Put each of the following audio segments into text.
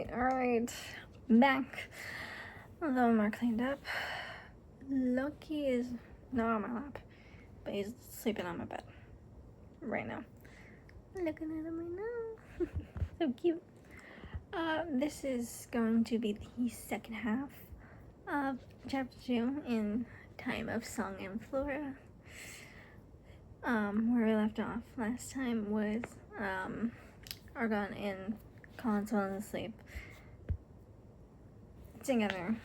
Alright. Back. A little more cleaned up. Loki is not on my lap, but he's sleeping on my bed right now. Looking at him right now. So cute. This is going to be the second half of chapter 2 in Time of Song and Flora. Where we left off last time was Argon and Colin falling asleep together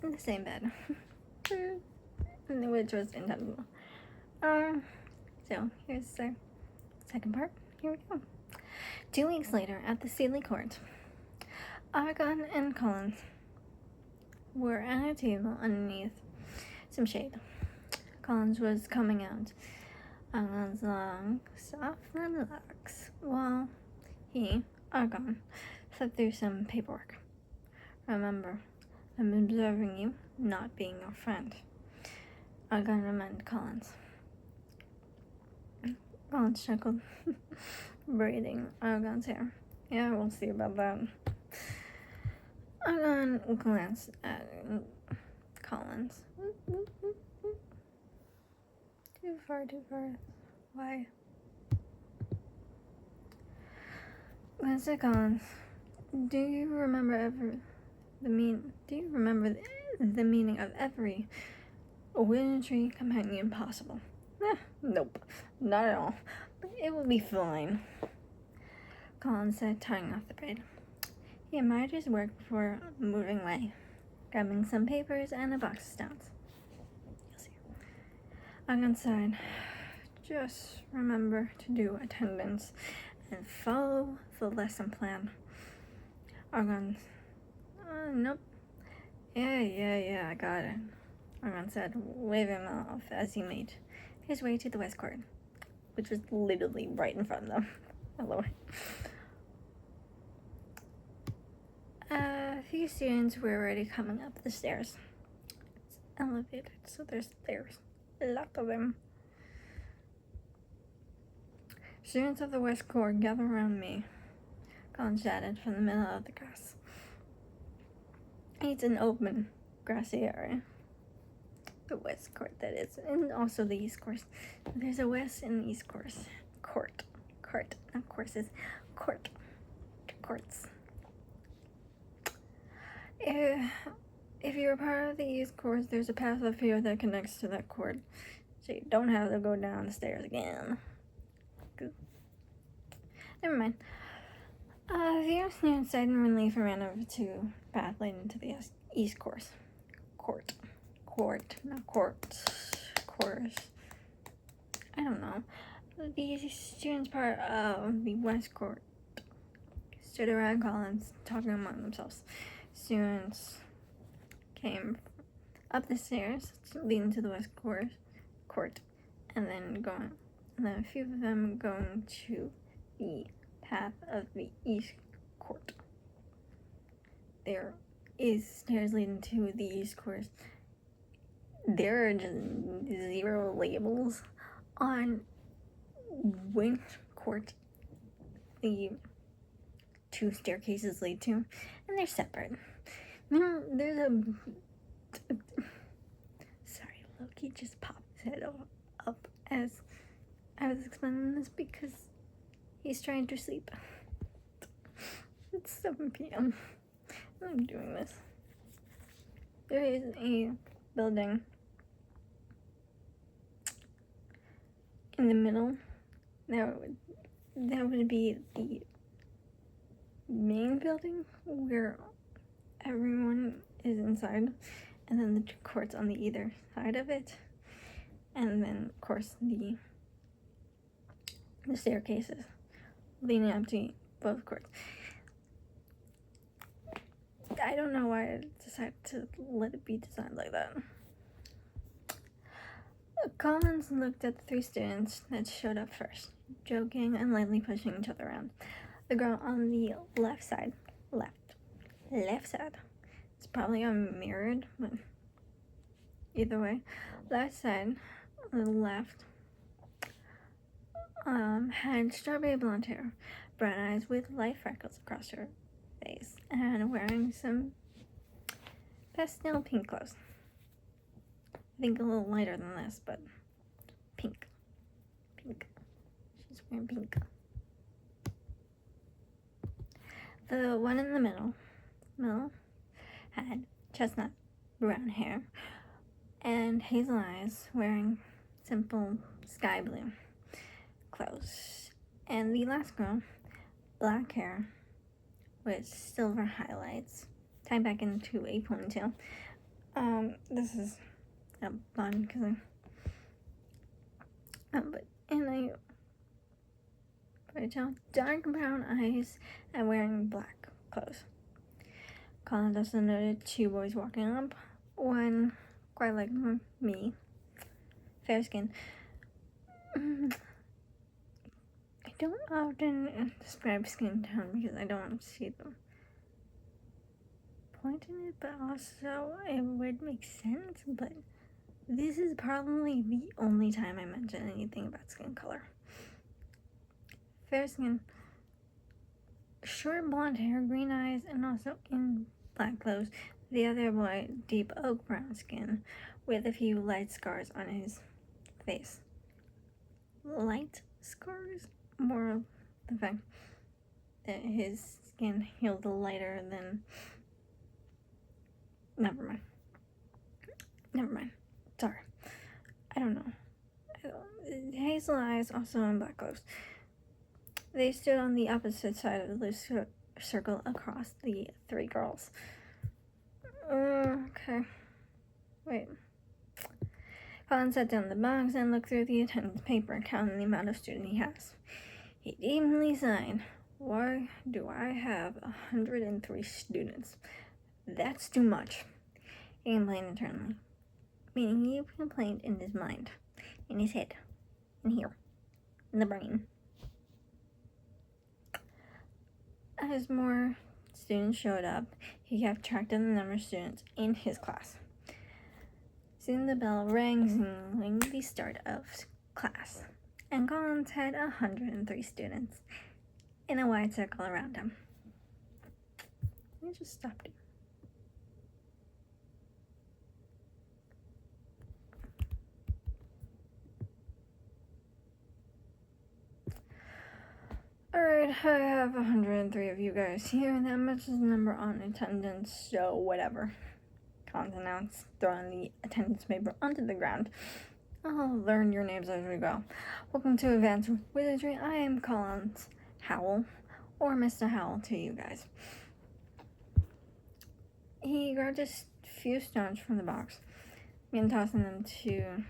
in the same bed, which was intentional. So here's the second part. Here we go. 2 weeks later, at the Sealy Court, Argon and Collins were at a table underneath some shade. Collins was combing out Argon's long, soft locks while he, Argon, flipped through some paperwork. Remember, I'm observing you, not being your friend. Argon reminded Collins. Collins chuckled, braiding Argon's hair. Yeah, we'll see about that. Argon glanced at Collins. Too far. Why? Glanced at Collins. Do you remember the meaning of every wintry companion possible? Nope, not at all. But it will be fine. Collins said, tying off the braid. He admired his work before moving away, grabbing some papers and a box of stamps. You'll see. Argon sighed. Just remember to do attendance and follow the lesson plan. Argon, nope. Yeah, I got it. Argon said, waving him off as he made his way to the West Court, which was literally right in front of them. Hello. A few students were already coming up the stairs. It's elevated, so there's stairs. A lot of them. Students of the West Court, gather around me, Collins shouted from the middle of the grass. It's an open, grassy area. The West Court, that is, and also the East Course. There's a West and East Course. Court, not courses. Courts. If you're part of the East Course, there's a path up here that connects to that court, so you don't have to go down the stairs again. Good. Never mind. The students sighed in relief and ran over to path leading to the East Course. Court, not court. Course. I don't know. The students part of the West Court stood around Collins, talking among themselves. Students came up the stairs leading to the West Court, and then a few of them going to the path of the East Court. There is stairs leading to the East Court. There are just 0 labels on which court the 2 staircases lead to, and they're separate. There's a sorry, Loki just popped his head up as I was explaining this because he's trying to sleep. It's 7 p.m. I'm doing this. There is a building in the middle. That would be the main building where everyone is inside, and then the 2 courts on the either side of it, and then of course the staircases leading up to both courts. I don't know why I decided to let it be designed like that. Collins looked at the 3 students that showed up first, joking and lightly pushing each other around. The girl on the left side, it's probably mirrored, but either way, left side, on the left, had strawberry blonde hair, brown eyes with light freckles across her face and wearing some pastel pink clothes. I think a little lighter than this, but pink. Pink. She's wearing pink. The one in the middle had chestnut brown hair and hazel eyes, wearing simple sky blue clothes. And the last girl, black hair with silver highlights, tied back into a ponytail. This is a bun because but in a ponytail, dark brown eyes, and wearing black clothes. Colin also noted two boys walking up, one quite like me, fair skin. I don't often describe skin tone because I don't see the point in it, but also it would make sense. But this is probably the only time I mention anything about skin color. Fair skin, short blonde hair, green eyes, and also in black clothes. The other boy, deep oak brown skin, with a few light scars on his face. Light scars? More of the fact that his skin healed lighter than... Never mind. Sorry. I don't know. Hazel eyes, also in black clothes. They stood on the opposite side of the circle across the three girls. Okay. Wait. Colin sat down the box and looked through the attendance paper, counting the amount of students he has. He deeply sighed. Why do I have 103 students? That's too much. He complained internally. Meaning he complained in his mind, in his head, in here, in the brain. As more students showed up, he kept track of the number of students in his class. Soon the bell rang, signaling the start of class, and Collins had 103 students in a wide circle around him. Let me just stop it. Alright, I have 103 of you guys here, and that matches the number on attendance, so whatever. Collins announced, throwing the attendance paper onto the ground. I'll learn your names as we go. Welcome to Advanced Wizardry. I am Collins Howell, or Mr. Howell to you guys. He grabbed a few stones from the box, began tossing them to...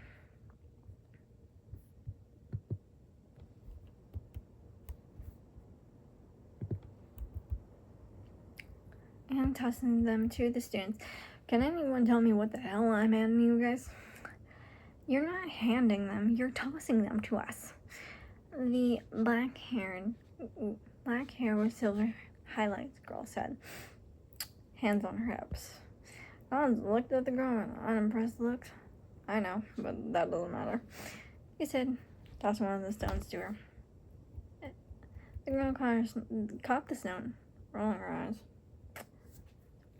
the students. Can anyone tell me what the hell I'm handing you guys? You're not handing them, you're tossing them to us. The black hair with silver highlights girl said, hands on her hips. Collins looked at the girl with an unimpressed look. I know, but that doesn't matter. He said, toss one of the stones to her. The girl caught the stone, rolling her eyes.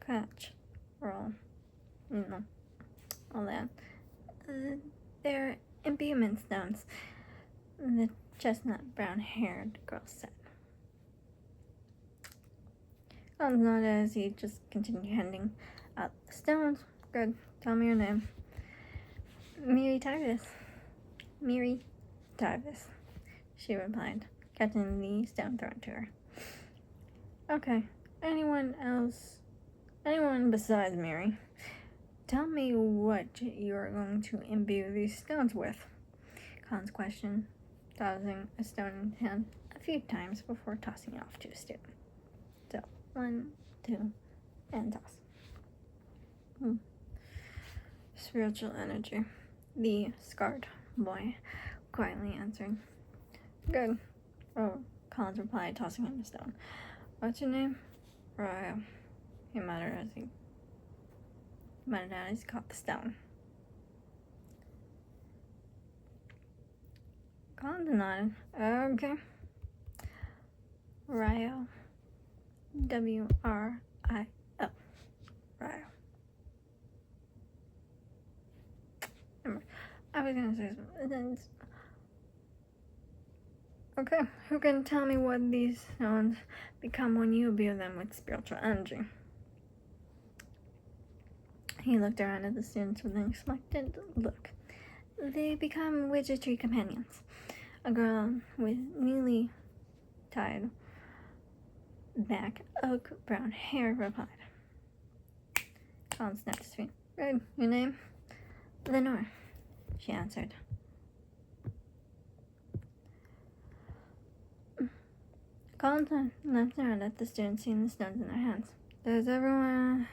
Catch, roll, all that. They're imbuement stones, the chestnut brown-haired girl said. Collins nodded as he just continued handing out the stones. Good, tell me your name. Miri Tarvis, she replied, catching the stone thrown to her. Okay, anyone besides Miri? Tell me what you are going to imbue these stones with. Collins questioned, tossing a stone in his hand a few times before tossing it off to a student. So, 1, 2, and toss. Spiritual energy. The scarred boy quietly answered. Good. Oh, Collins replied, tossing him a stone. What's your name? Raya. He muttered as he caught the stone. Collins nodded. Okay. Ryo. W-R-I-O. Rio. Remember, I was gonna say something. Okay, who can tell me what these stones become when you imbue them with spiritual energy? He looked around at the students with an expectant look. They become wizardry companions. A girl with newly tied back oak brown hair replied. Colin snapped his feet. Good. Your name? Lenore, she answered. Colin looked around at the students, seeing the stones in their hands. Does everyone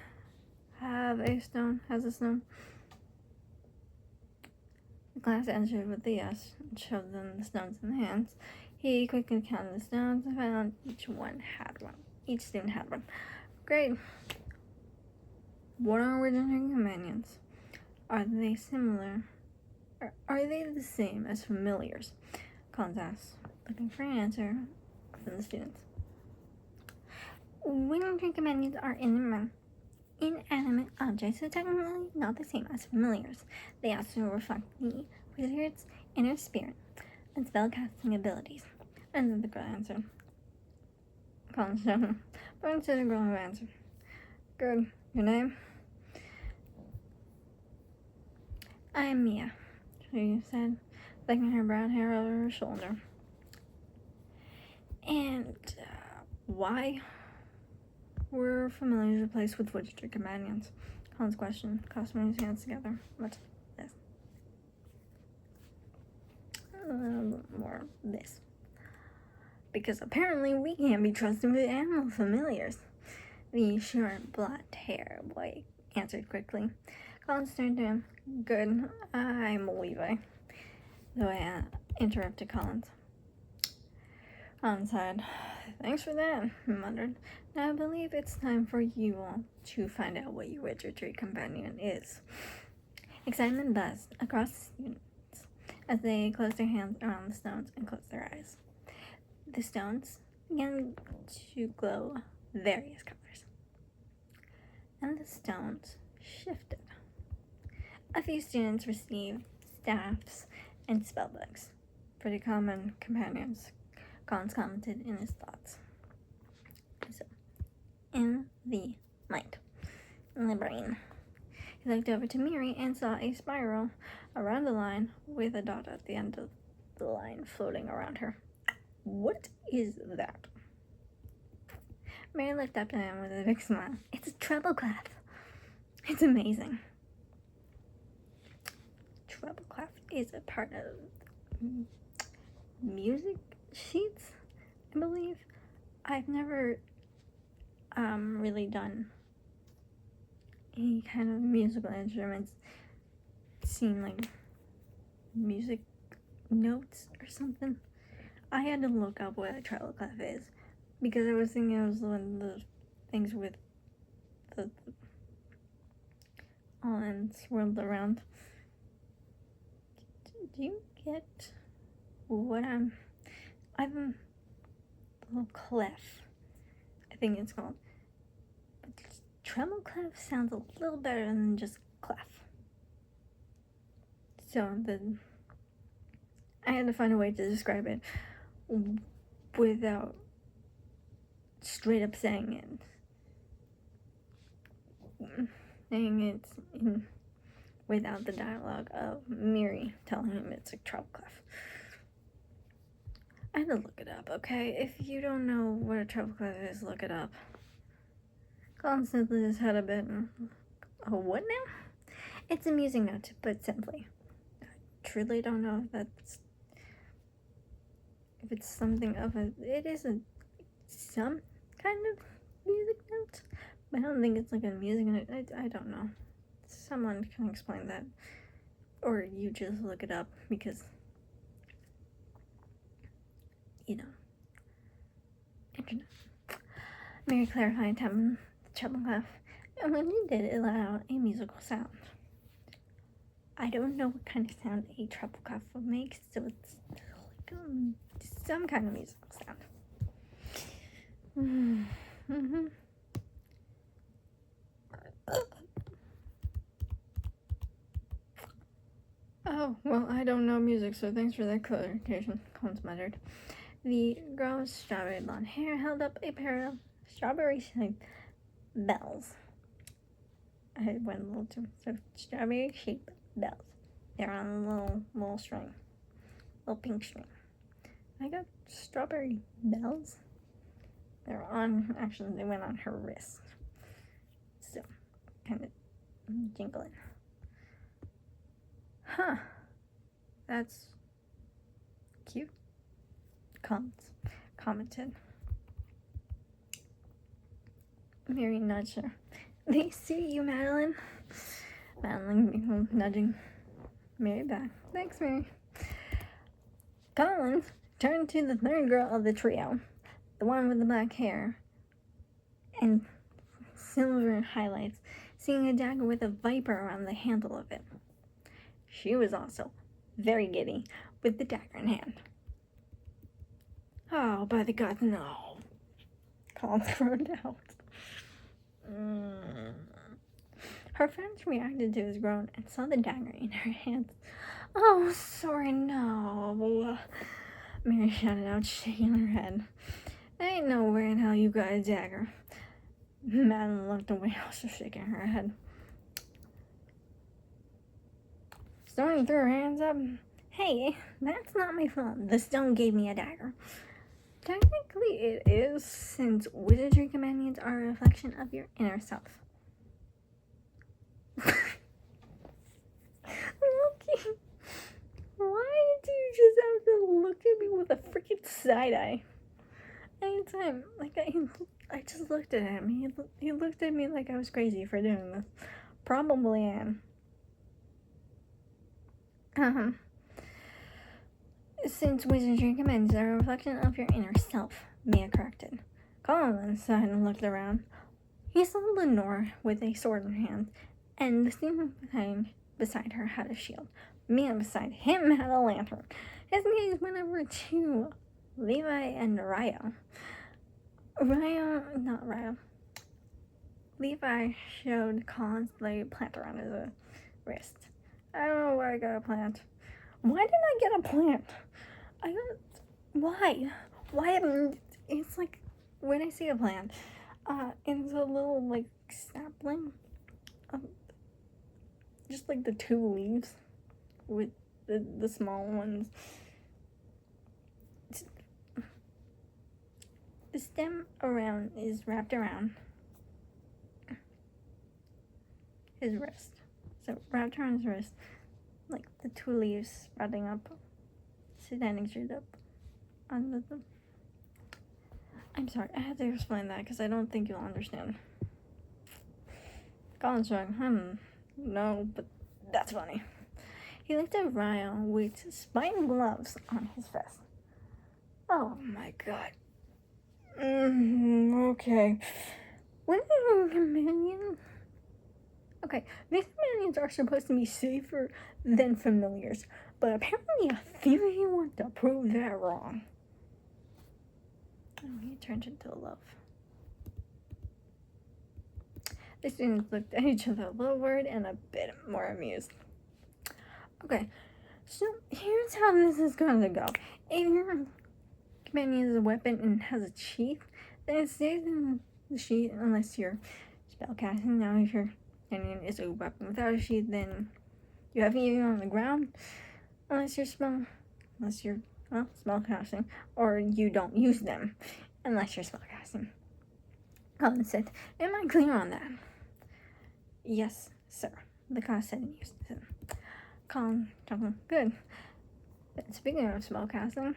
have a stone? Has a stone? The class answered with a yes and showed them the stones in the hands. He quickly counted the stones and found each student had one. Great. What are wizardry companions? Are they similar? Are they the same as familiars? Collins asked, looking for an answer from the students. Wizardry companions are inanimate objects, so technically not the same as familiars. They also reflect the wizard's inner spirit and spellcasting abilities. And then the girl answered. Collins showed him, pointing to the girl who answered. Good. Your name? I am Mia, she said, flicking her brown hair over her shoulder. And why were familiars replaced with wizardry companions? Collins questioned, clasping his hands together. What's this? A little bit more of this. Because apparently we can't be trusted with animal familiars. The short, blonde-haired boy answered quickly. Collins turned to him. Good, I'm Levi. Zoe interrupted Collins. Collins sighed. Thanks for that, he muttered. Now I believe it's time for you all to find out what your wizardry companion is. Excitement buzzed across the students as they closed their hands around the stones and closed their eyes. The stones began to glow various colors, and the stones shifted. A few students received staffs and spellbooks. Pretty common companions, Collins commented in his thoughts. So, in the mind, in the brain. He looked over to Miri and saw a spiral around the line with a dot at the end of the line floating around her. What is that? Mary looked up at him with a big smile. It's a treble clef. It's amazing. Treble clef is a part of music sheets, I believe. I've never really done any kind of musical instruments, seen like music notes or something. I had to look up what a treble clef is because I was thinking it was one of the things with the all and swirled around. Do you get what I've a little clef, I think it's called. But treble clef sounds a little better than just clef. So I had to find a way to describe it without straight up saying it without the dialogue of Miri telling him it's a treble clef. I had to look it up, okay? If you don't know what a treble clef is, look it up. Colin simply his head a bit and, oh, what now? It's a music note, to put simply. I truly don't know if it's something of it is some kind of music note, but I don't think it's like a music note. I don't know. Someone can explain that, or you just look it up because, internet. Mary clarified tapping the treble clef, and when she did, it let out a musical sound. I don't know what kind of sound a treble clef will make, so it's like some kind of musical sound. Well, I don't know music, so thanks for that clarification, Collins muttered. The girl with strawberry blonde hair held up a pair of strawberry-shaped bells. I went a little too. So, strawberry-shaped bells. They're on a little string. Little pink string. I got strawberry bells. They're on, actually, they went on her wrist. So, kind of jingling. Huh. That's cute. Commented. Mary nudged her. They see you, Madeline. Madeline nudging Mary back. Thanks, Mary. Collins turned to the third girl of the trio, the one with the black hair and silver highlights, seeing a dagger with a viper around the handle of it. She was also very giddy, with the dagger in hand. Oh, by the gods, no. Collins groaned out. Her friends reacted to his groan and saw the dagger in her hands. Oh, sorry, no. Mary shouted out, shaking her head. Ain't no way in hell you got a dagger. Madeline looked away, also shaking her head. Stone threw her hands up. Hey, that's not my fault. The stone gave me a dagger. Technically it is, since wizardry companions are a reflection of your inner self. Loki, why do you just have to look at me with a freaking side eye? Anytime, I just looked at him. He looked at me like I was crazy for doing this. Probably am. Since wizardry commands are a reflection of your inner self, Mia corrected. Colin sighed and looked around. He saw Lenore with a sword in her hand, and the student beside her had a shield. Mia beside him had a lantern. His gaze went over to Levi and Ryo. Levi showed Collins the plant around his wrist. I don't know where I got a plant. Why did I get a plant? Why? It's like, when I see a plant, it's a little, sapling. Just like the two leaves with the small ones. The stem is wrapped around his wrist. So wrapped around his wrist, like the two leaves sprouting up, standing straight up on the. I'm sorry, I had to explain that because I don't think you'll understand. Colin's going, no, but that's funny. He looked at Ryo with spine gloves on his vest. Oh my god. Okay. When are companions? Okay, these companions are supposed to be safer than familiars, but apparently a few of you want to prove that wrong. Oh, he turned into a love. The students looked at each other a little worried and a bit more amused. Okay, so here's how this is going to go. If your companion is a weapon and has a sheath, then it stays in the sheath unless you're spellcasting. Now, if your companion is a weapon without a sheath, then you have it on the ground unless you're spellcasting, or you don't use them unless you're spellcasting. Colin said, am I clear on that? Yes, sir. The class said and used them. Colin chuckled, good. But speaking of spellcasting,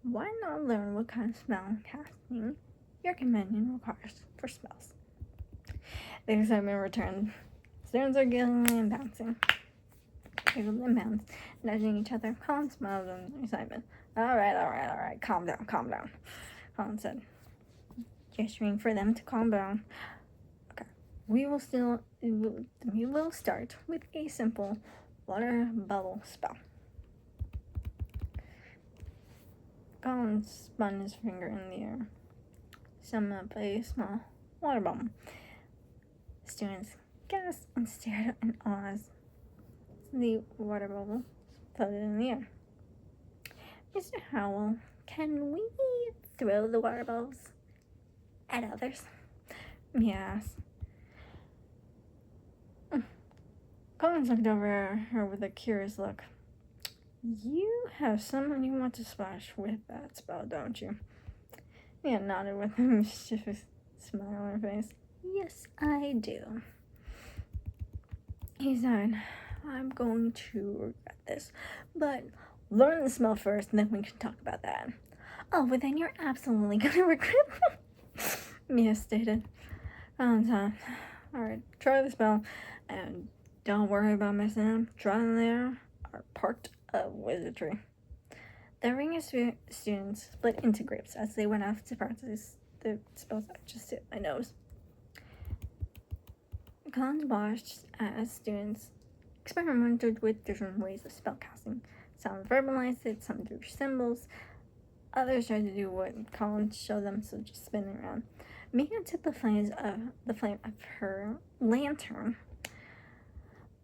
why not learn what kind of spell casting your companion requires for spells? The excitement returned. Students are giggling and bouncing. Giggled and bounced, nudging each other. Colin smiled in excitement. All right. Calm down. Colin said, gesturing for them to calm down. Okay, we will start with a simple water bubble spell. Colin spun his finger in the air, summoned up a small water bubble. Students gasped and stared in awe as the water bubble floated in the air. Mr. Howell, can we throw the water bubbles at others? Mia asked. Collins looked over her with a curious look. You have someone you want to splash with that spell, don't you? Mia nodded with a mischievous smile on her face. Yes, I do. He sighed. I'm going to regret this, but learn the spell first, and then we can talk about that. Oh, but then you're absolutely gonna regret it, Mia stated. Alright, try the spell, and don't worry about messing up. Trial and error are part of wizardry. The ring of students split into groups as they went off to practice the spells. I just hit my nose. Collins watched as students experimented with different ways of spellcasting. Some verbalized it, some drew symbols. Others tried to do what Collins showed them, so just spinning around. Mia took the flame of her lantern.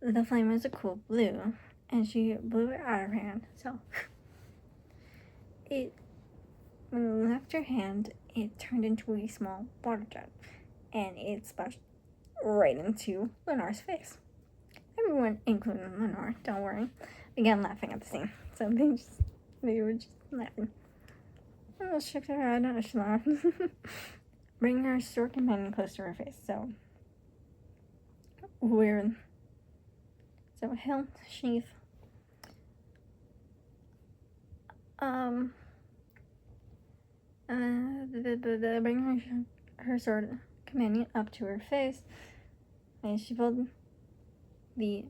The flame was a cool blue, and she blew it out of her hand. So when it left her hand, it turned into a small water jet, and it splashed right into Lennar's face. Everyone, including Lennar, don't worry, began laughing at the scene. So they were just laughing. I shook her head and she laughed, bringing her sword companion close to her face. So weird. So hilt, sheath. Bring her sword companion up to her face, and she pulled the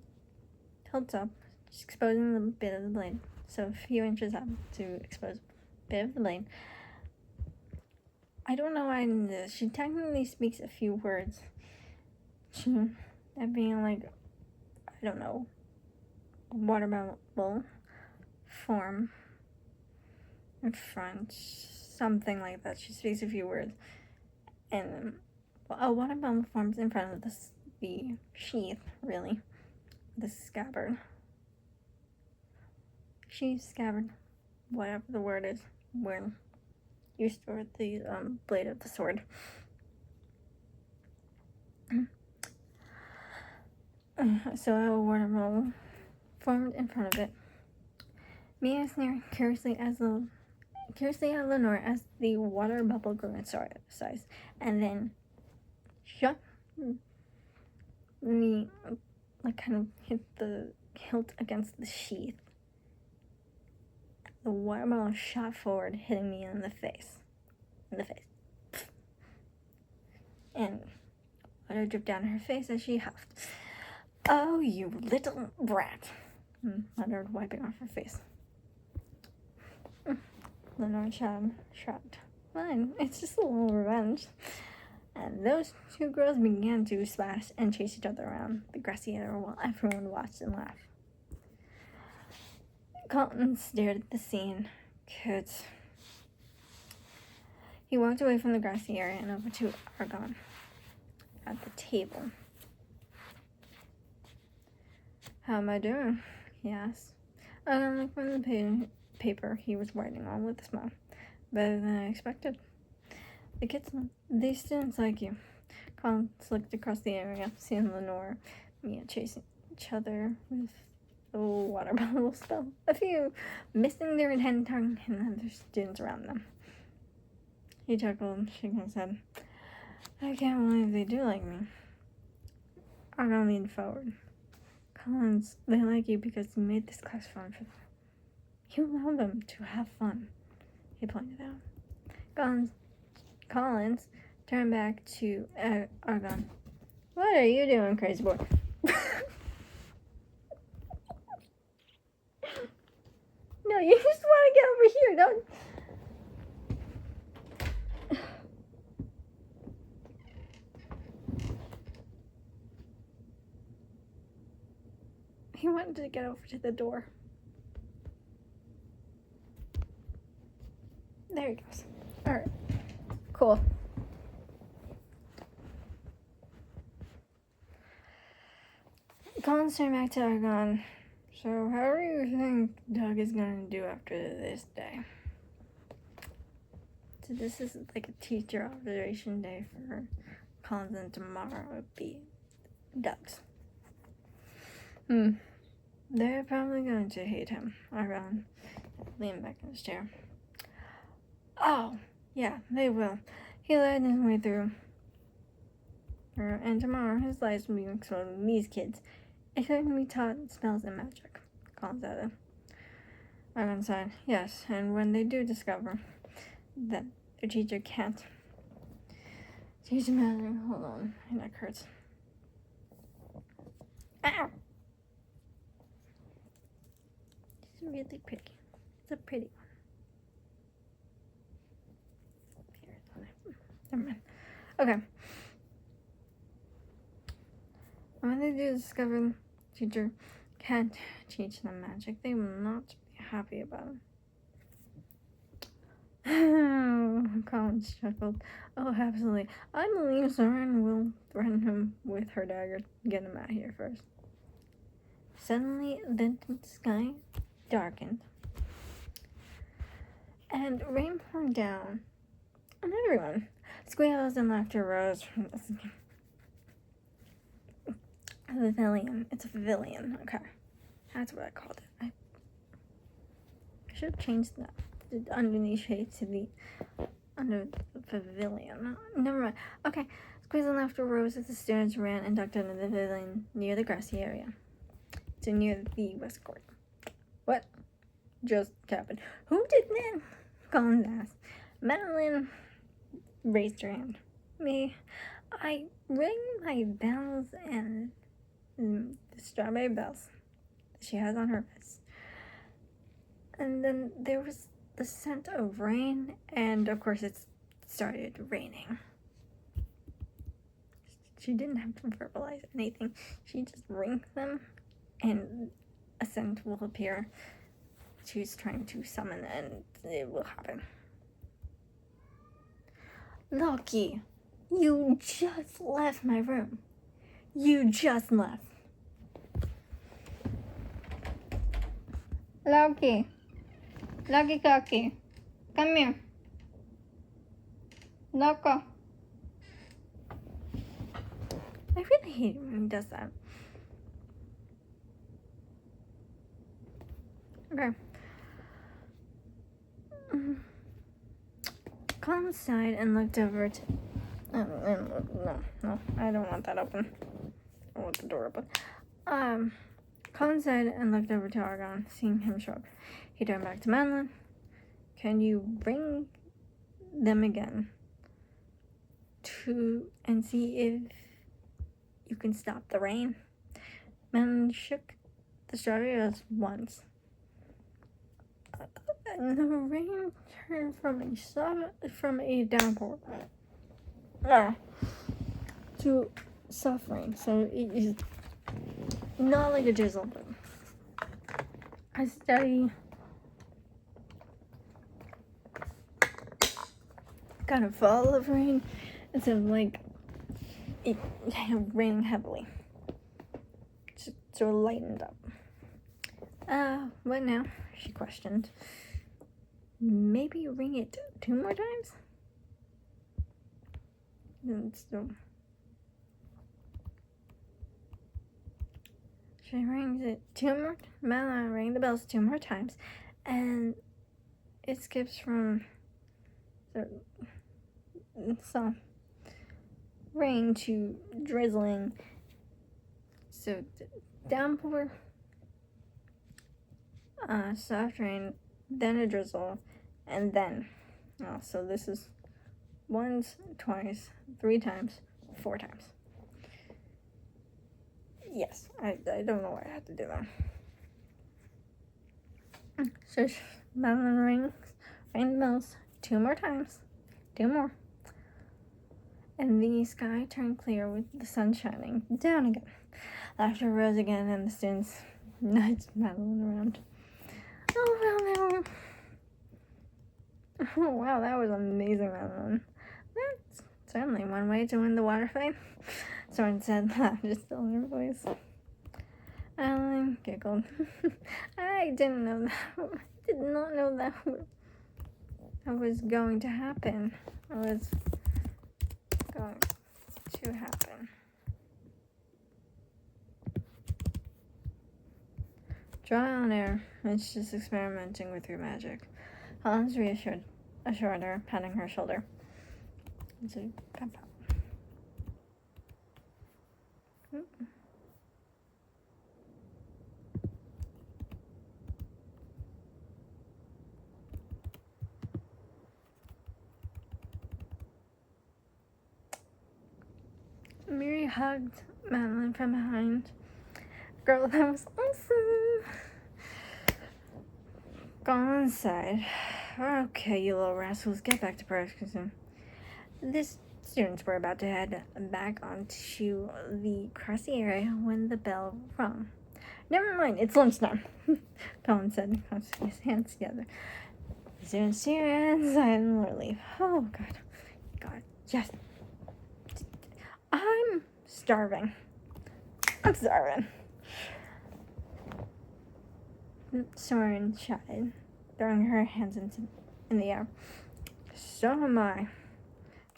hilt up, just exposing the bit of the blade. So a few inches up to expose a bit of the blade. I don't know why in this. She technically speaks a few words. That being like, I don't know, water bubble, form, in French, something like that. She speaks a few words. And a water bubble forms in front of the sheath, really. The scabbard. Sheath, scabbard, whatever the word is, where you store the blade of the sword. So a water bubble formed in front of it. Mia sneered curiously at Lenore as the water bubble grew in size, and then shut kind of hit the hilt against the sheath. The water bubble shot forward, hitting me in the face. And water dripped down her face as she huffed. Oh, you little brat, muttered, wiping off her face. Lenore shrugged. Fine, it's just a little revenge. And those two girls began to splash and chase each other around the grassy area while everyone watched and laughed. Colton stared at the scene. Good. He walked away from the grassy area and over to Argon at the table. How am I doing? He asked. Argon looked from the paper he was writing on with a smile. Better than I expected. The students like you. Collins looked across the area, seeing Lenore, Mia chasing each other with the water bubble spell. A few missing their intended target and other students around them. He chuckled, shaking his head. I can't believe they do like me. Argon leaned forward. Collins, they like you because you made this class fun for them. You allow them to have fun, he pointed out. Collins turned back to Argon. What are you doing, crazy boy? No, you just want to get over here, don't... He wanted to get over to the door. There he goes. Alright. Cool. Collins turned back to Argon. So how do you think Doug is gonna do after this day? So this is like a teacher observation day for Collins, and tomorrow would be Doug's. They're probably going to hate him. Around, lean back in his chair. Oh, yeah, they will. He led his way through. And tomorrow his lives will be exploded with these kids. Expect to be taught spells and magic. Collins added. Ivan sighed. Yes, and when they do discover that their teacher can't teach them magic, hold on, my neck hurts. Ow! It's really pretty. It's a pretty one. Never mind. Okay. When they do discover the teacher can't teach them magic, they will not be happy about it. Collins chuckled. Oh, absolutely. I believe Soren will threaten him with her dagger to get him out of here first. Suddenly, the sky darkened, and rain poured down on everyone. Squeals and laughter rose from the sky. Pavilion. It's a pavilion. Okay. That's what I called it. I should have changed that. The underneath shade to the under the pavilion. Never mind. Okay. Squeals and laughter rose as the students ran and ducked into the pavilion near the grassy area. So near the west court. What just happened? Who did that? Collins asked. Madeline raised her hand. Me. I ring my bells and the strawberry bells that she has on her wrist. And then there was the scent of rain, and of course it started raining. She didn't have to verbalize anything. She just rings them, and a scent will appear. She's trying to summon, and it will happen. Loki, you just left my room. You just left. Loki. Loki Cocky. Come here. Loco. I really hate it when he does that. Okay. Collins sighed and looked over to... No, I don't want that open. I want the door open. Collins sighed and looked over to Argon, seeing him shrug. He turned back to Madeline. Can you bring them again and see if you can stop the rain? Madeline shook the strawberries once. And the rain turned from a downpour to soft rain. So it is not like a drizzle, but a steady kind of fall of rain instead of like it raining heavily. So lightened up. What now? She questioned. Maybe ring it 2 more times? And still. She rings it 2 more. Madeline rang the bells 2 more times, and it skips from some rain to drizzling. So downpour, soft rain, then a drizzle, and then. So this is once, twice, 3 times, 4 times. Yes, I don't know why I had to do that. So Madeline rang the bells 2 more times. 2 more. And the sky turned clear with the sun shining down again. Laughter rose again, and the students nudged Madeline around. Oh, wow, that was amazing, Madeline. That's certainly one way to win the water fight, Soren said, laughter still in her voice. Alan giggled. I didn't know that. Did not know that was going to happen. It was going to happen. Dry on air. It's just experimenting with your magic. Hans assured her, patting her shoulder. Mary hugged Madeline from behind. Girl, that was awesome. Go inside. Okay, you little rascals, get back to practice soon. The students were about to head back onto the grassy area when the bell rung. Never mind, it's lunchtime, Colin said, clasping his hands together. The students cheered inside and were leave. Oh, God, yes. I'm starving. Soren shouted, throwing her hands in the air. So am I.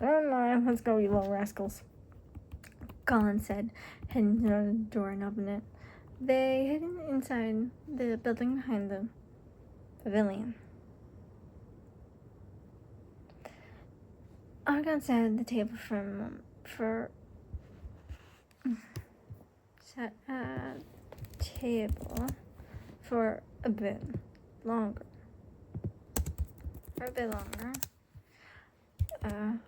Let's go, you little rascals, Colin said, heading to the door and opened it. They hid inside the building behind the pavilion. Argon sat at the table for a bit longer.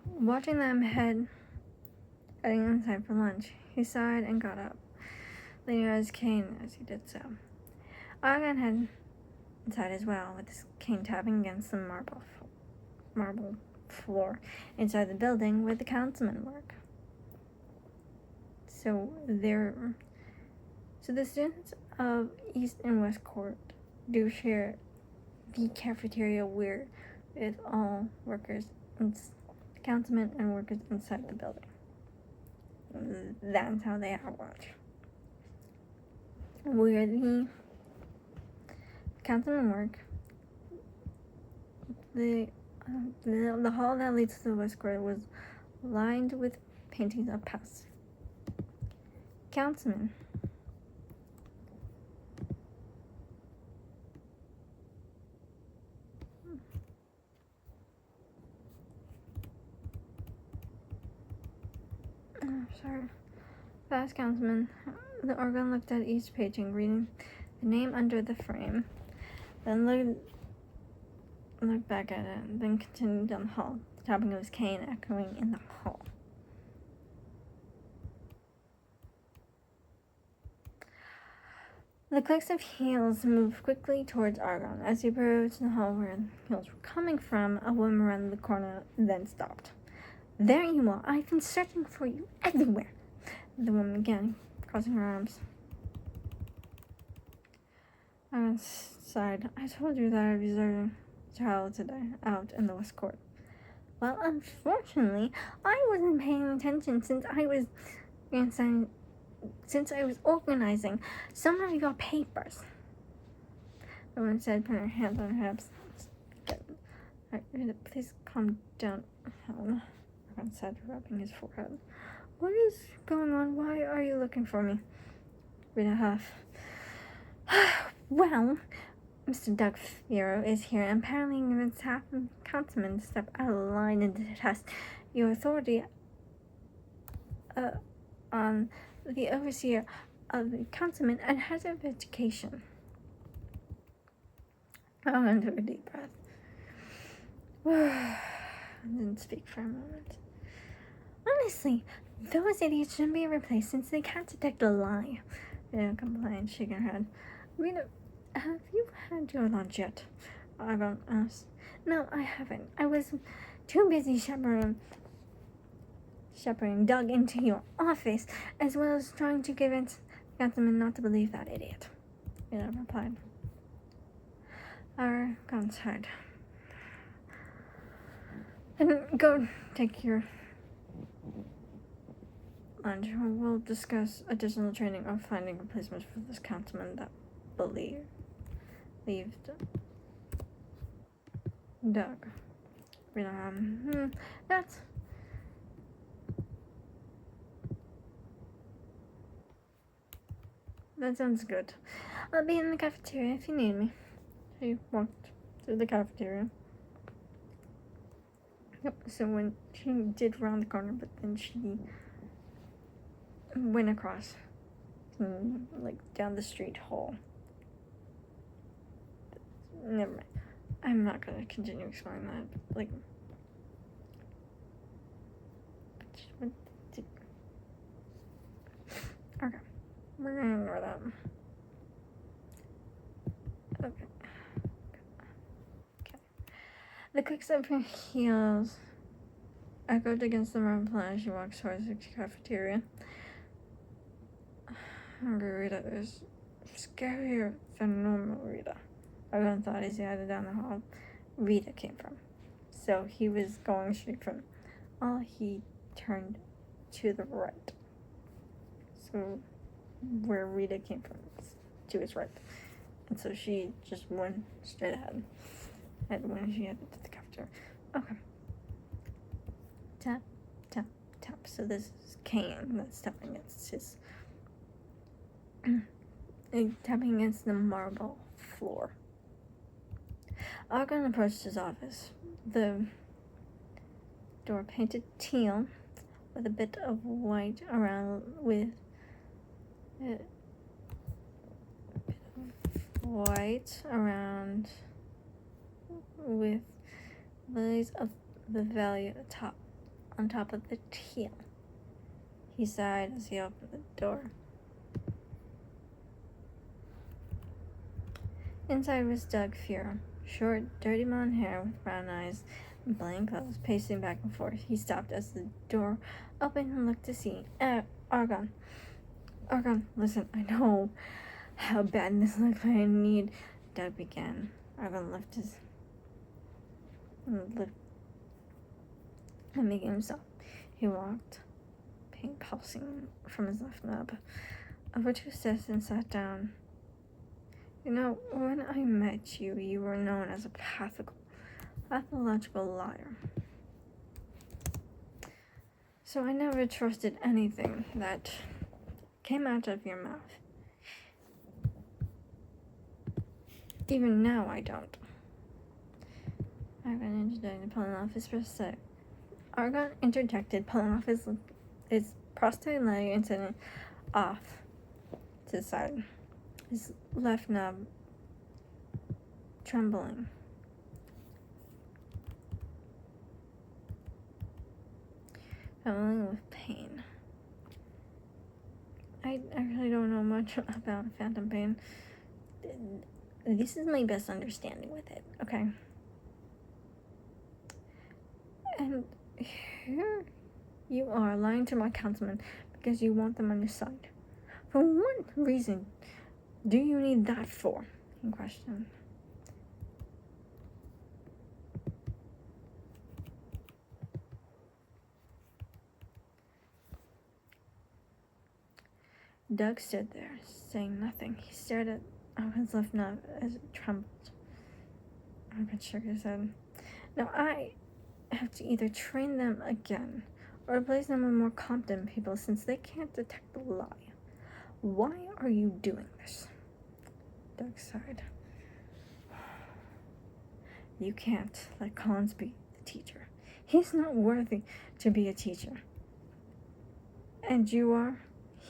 Watching them heading inside for lunch, he sighed and got up, leaning on his cane as he did so. Argon headed inside as well, with his cane tapping against the marble floor inside the building where the councilmen work. So the students of East and West Court do share the cafeteria with all workers, councilmen and workers inside the building. That's how they have lunch. Where the councilmen work, the hall that leads to the West Court was lined with paintings of past councilmen. Past councilman. The organ looked at each painting, reading the name under the frame, then looked back at it, then continued down the hall, the tapping of his cane echoing in the hall. The clicks of heels moved quickly towards Argon. As he approached the hall where the heels were coming from, a woman around the corner then stopped. There you are. I've been searching for you everywhere. The woman began, crossing her arms. Argon sighed. I told you that I'd be serving child today out in the West Court. Well, unfortunately, I wasn't paying attention since I was organizing some of your papers. The woman said, putting her hands on her hips. Please calm down, Helen, Argon said, rubbing his forehead. What is going on? Why are you looking for me? Rita huffed. Well, Mr. Doug Fierro is here, and apparently convinced half the councilmen to step out of line and to test your authority on the overseer of the councilman and head of education. I took a deep breath. I didn't speak for a moment. Honestly, those idiots shouldn't be replaced since they can't detect a lie. Rita complained, shaking her head. Rita, have you had your lunch yet? Argon asked. No, I haven't. I was too busy shepherding Doug into your office, as well as trying to convince Councilman not to believe that idiot. Rita replied. Argon sighed. Then go take your lunch. We'll discuss additional training or finding replacements for this councilman that believed Doug. That sounds good. I'll be in the cafeteria if you need me. She walked through the cafeteria. Yep, so when she did round the corner, but then she went across, like, down the street hall. Never mind. I'm not gonna continue exploring that. Like, okay, we're gonna ignore that. Okay. The clicks of her heels echoed against the marble plan as she walked towards the cafeteria. Hungry Rita is scarier than normal Rita. Everyone thought as he headed down the hall Rita came from. So he was going straight from he turned to the right. So where Rita came from to his right. And so she just went straight ahead. And when she headed to the cafeteria. Okay. Tap, tap, tap. So this is Kane that's tapping against his tapping against the marble floor. Argon approached his office. The door painted teal with a bit of white around with lilies of the valley on top of the teal. He sighed as he opened the door. Inside was Doug Flora, short, dirty blonde hair with brown eyes and plain clothes, pacing back and forth. He stopped as the door opened and looked to see Argon. Argon, listen, I know how bad this looks, but I need. Doug began. Argon lifted and making himself. He walked, pain pulsing from his left nub, over to his desk and sat down. You know, when I met you, you were known as a pathological liar. So I never trusted anything that came out of your mouth. Even now, I don't. Argon interjected, pulling off his prosthetic. Argon interjected, pulling off his prosthetic leg and setting it off to the side. His left knob trembling. Trembling with pain. I really don't know much about phantom pain. This is my best understanding with it, okay? And here you are lying to my councilman because you want them on your side. For what reason do you need that for? He questioned. Doug stood there, saying nothing. He stared at Argon's left knob as it trembled. Argon shook his head. Now I have to either train them again or replace them with more competent people since they can't detect the lie. Why are you doing this? Doug sighed. You can't let Collins be the teacher. He's not worthy to be a teacher. And you are?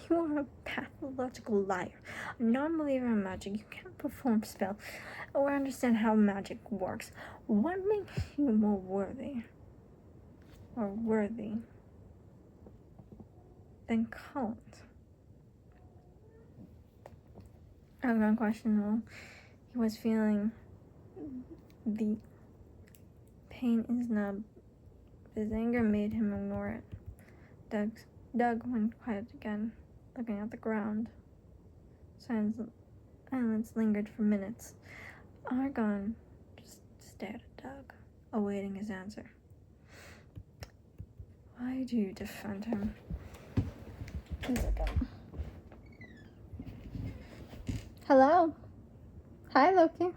You are a pathological liar, a non-believer in magic. You can't perform spells or understand how magic works. What makes you more worthy than Collins? Argon questionable. He was feeling the pain in his nub. His anger made him ignore it. Doug went quiet again, looking at the ground. Silence lingered for minutes. Argon just stared at Doug, awaiting his answer. Why do you defend him? He's like, hello? Hi, Loki.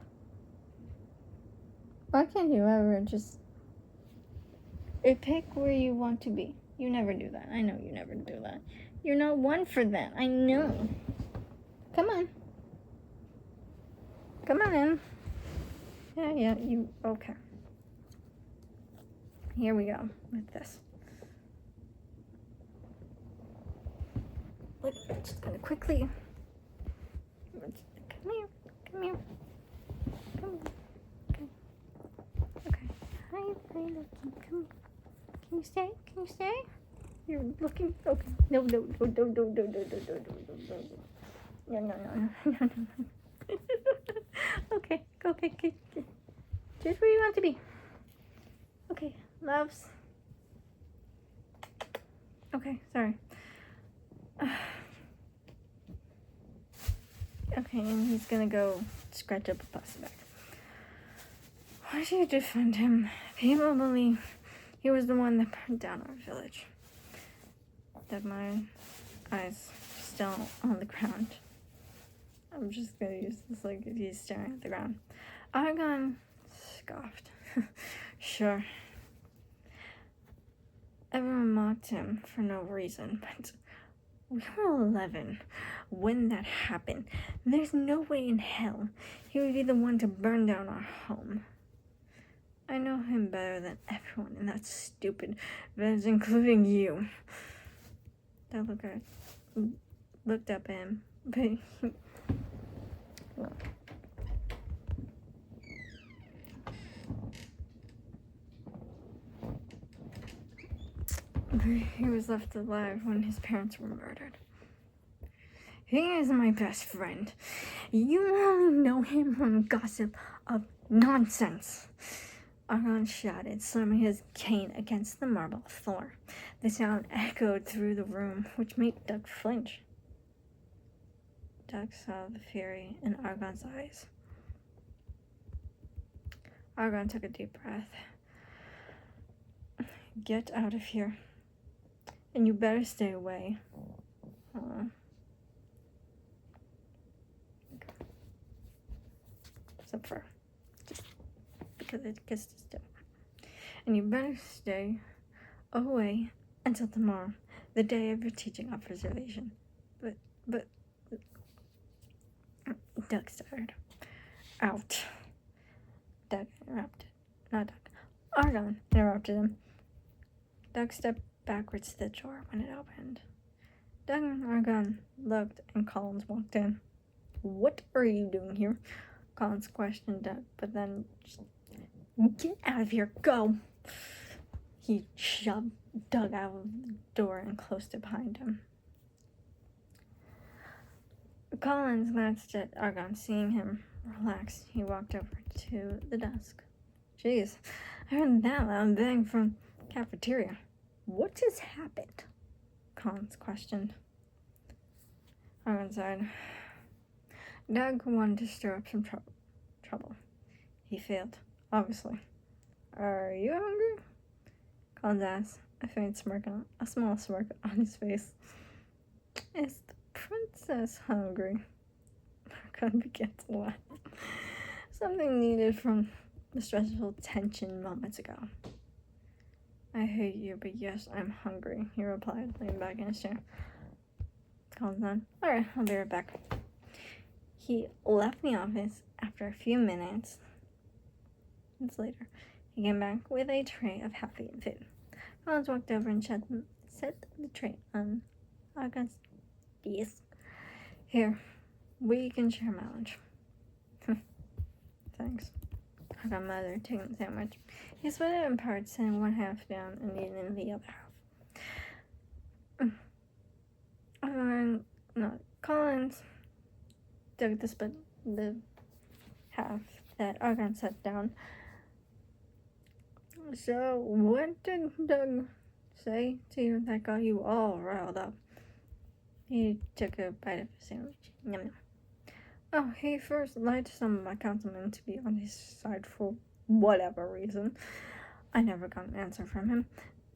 Why can't you ever just pick where you want to be? You never do that. I know you never do that. You're not one for that. I know. Come on. Come on in. Yeah, you, okay. Here we go with this. Look, I'm just gonna quickly. Come here. Come here. Come. Okay. Okay. Hi, Loki. Come here. Can you stay? Can you stay? You're looking. Okay. No. No. Okay. Okay. Just where you want to be. Okay, loves. Okay, sorry. Okay, and he's gonna go scratch up a plastic bag. Why do you defend him? People believe he was the one that burned down our village. That my eyes still on the ground. I'm just gonna use this like if he's staring at the ground. Argon scoffed. Sure. Everyone mocked him for no reason, but we were 11 when that happened. There's no way in hell he would be the one to burn down our home. I know him better than everyone, and that's stupid, that's including you. That looked up at him, but he was left alive when his parents were murdered. He is my best friend. You only know him from gossip of nonsense. Argon shouted, slamming his cane against the marble floor. The sound echoed through the room, which made Doug flinch. Doug saw the fury in Argon's eyes. Argon took a deep breath. Get out of here. And you better stay away. Except for just because it gets to stay. And you better stay away until tomorrow, the day of your teaching observation. But Doug stuttered. Out. Doug interrupted. Not Doug. Argon interrupted him. Doug stepped backwards to the door when it opened. Doug and Argon looked, and Collins walked in. What are you doing here? Collins questioned Doug, but then just, get out of here, go! He shoved Doug out of the door and closed it behind him. Collins glanced at Argon, seeing him relax. He walked over to the desk. Jeez, I heard that loud bang from the cafeteria. What has happened? Collins questioned. Argon sighed. Doug wanted to stir up some trouble. He failed, obviously. Are you hungry? Collins asked, a small smirk on his face. Is the princess hungry? Argon began to laugh. Something needed from the stressful tension moments ago. I hate you, but yes, I'm hungry, he replied, leaning back in his chair. Collins on. Alright, I'll be right back. He left the office after a few minutes. Minutes later, he came back with a tray of half-eaten food. Collins walked over and set the tray on Argon's desk. Here, we can share my lunch. Thanks. Argon muttered, taking the sandwich. He split it in parts, setting one half down and eating the other half. Collins took the half that Argon set down. So, what did Doug say to you that got you all riled up? He took a bite of his sandwich. Yum yum. Oh, he first lied to some of my councilmen to be on his side for whatever reason. I never got an answer from him.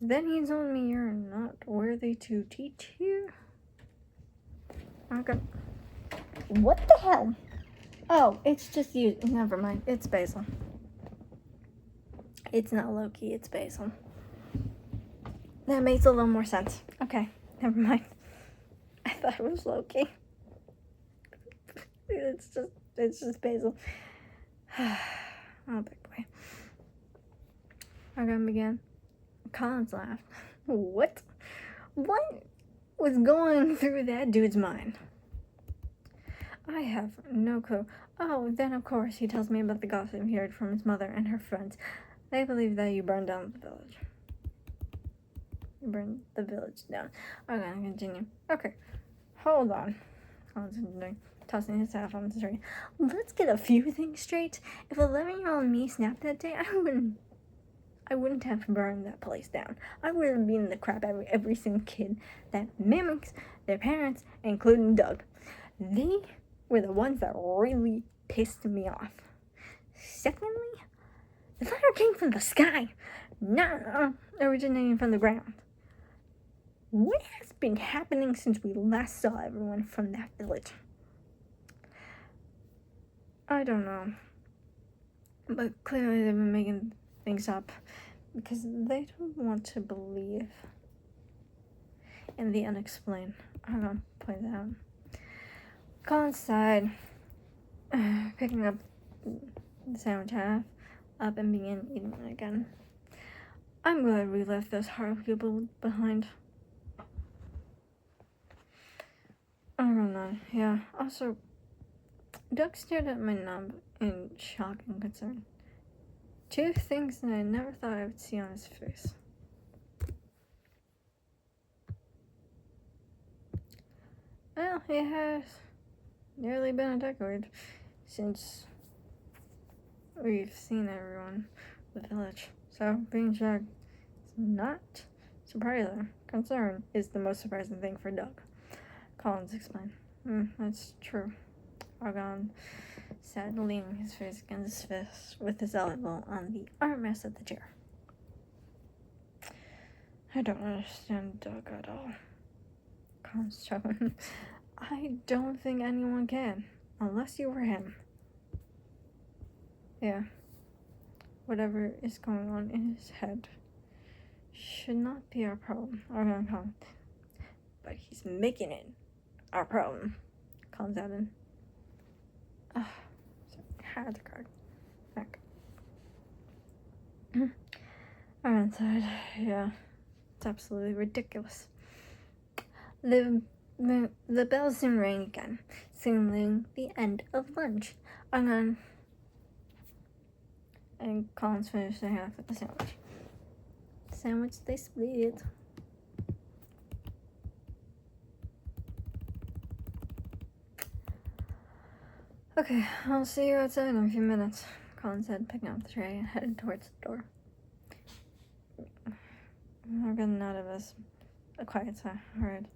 Then he told me you're not worthy to teach here. Okay. What the hell? Oh, it's just you. Never mind. It's Basil. It's not Loki, it's Basil. That makes a little more sense. Okay, never mind. I thought it was Loki. It's just Basil. Oh, big boy. Our gun began. Collins laughed. What? What was going through that dude's mind? I have no clue. Oh, then of course he tells me about the gossip he heard from his mother and her friends. They believe that you burned down the village. You burned the village down. I'm gonna continue. Okay, hold on. Collins continuing, tossing his hat on the tree. Let's get a few things straight. If 11-year-old me snapped that day, I wouldn't have burned that place down. I would have beaten the crap out of every single kid that mimics their parents, including Doug. They were the ones that really pissed me off. Secondly, the fire came from the sky, not originating from the ground. What has been happening since we last saw everyone from that village? I don't know. But clearly they've been making things up because they don't want to believe in the unexplained. I'm gonna point that out. Collins sighed, picking up the sandwich half up and began eating it again. I'm glad we left those horrible people behind. I don't know, yeah. Also, Doug stared at my knob in shock and concern. Two things that I never thought I would see on his face. Well, it has nearly been a decade since we've seen everyone in the village, so being shocked is not surprising. Concern is the most surprising thing for Doug. Collins explained. That's true. Argon sat leaning his face against his fist with his elbow on the armrest of the chair. I don't understand Doug at all. Collins chuckled. I don't think anyone can, unless you were him. Yeah. Whatever is going on in his head should not be our problem. Argon commented. But he's making it our problem. Collins added. Had the card back. Argon said, yeah, it's absolutely ridiculous. The bell soon rang again, signaling the end of lunch. Argon and Collins finished their half of the sandwich. The sandwich they split. Okay, I'll see you outside in a few minutes, Colin said, picking up the tray and headed towards the door. We're getting out of this. A quiet sigh, heard.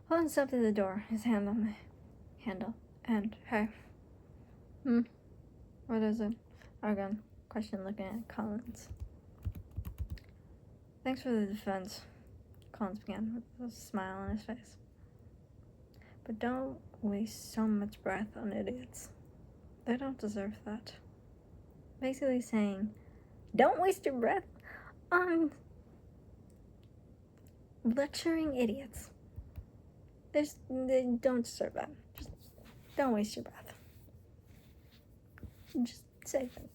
Colin stepped to the door, his hand on the handle, and, hey. What is it? Argon questioned, looking at Collins. Thanks for the defense, Collins began with a smile on his face. But don't waste so much breath on idiots. They don't deserve that. Basically saying, don't waste your breath on lecturing idiots. They don't deserve that. Just don't waste your breath. Just say them.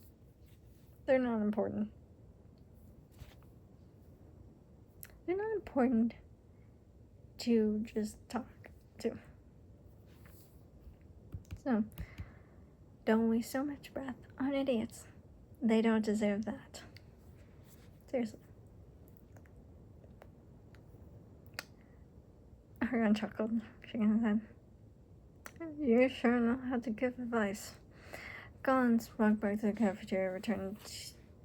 They're not important. They're not important to just talk to. So, don't waste so much breath on idiots. They don't deserve that. Seriously. Argon chuckled, shaking his head. You sure know how to give advice. Collins walked back to the cafeteria, returned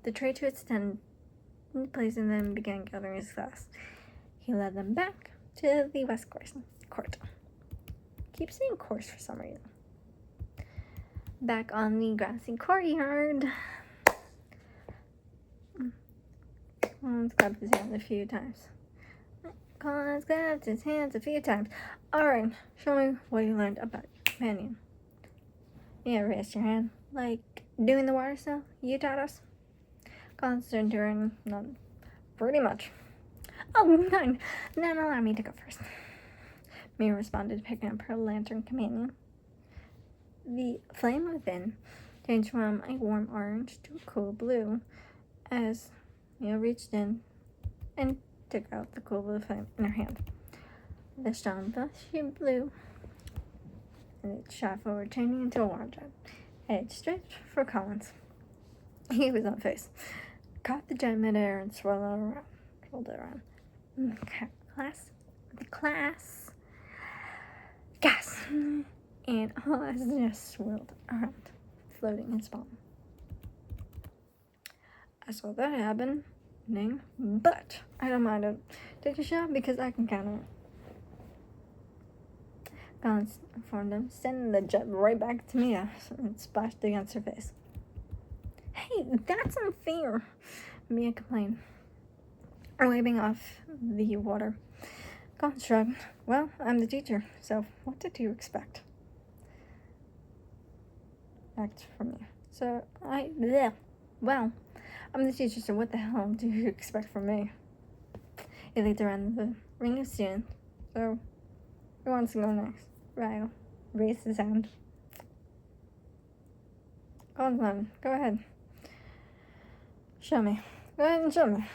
the tray to its place, and then began gathering his class. He led them back to the West Court. Keep saying course for some reason. Back on the grassy courtyard. Collins clapped his hands a few times. Collins clapped his hands a few times. Alright, show me what you learned about your companion. Yeah, raise your hand. Like, doing the water stuff you taught us? Collins turned to her and nodded. Pretty much. Oh, none. Then allow me to go first. Mia responded, picking up her lantern companion. The flame within changed from a warm orange to a cool blue as Mia reached in and took out the cool blue flame in her hand. The strong blushy blue, and it shot forward, turning into a water jet. It stretched for Collins. He was on face. Caught the jet midair and swirled it around. The class, gas, and all as it just swirled around, floating in spawn. I saw that happening, but I don't mind it. Take a shot because I can counter it. Collins informed him, sending the jet right back to Mia and splashed against her face. Hey, that's unfair, Mia complained, waving off the water. Collins shrugged. Well, I'm the teacher, so what did you expect? Act from me. Well, I'm the teacher, so what the hell do you expect from me? He looked around the ring of students. So, who wants to go next? Ryle raised his hand. Collins, go ahead. Show me. Go ahead and show me.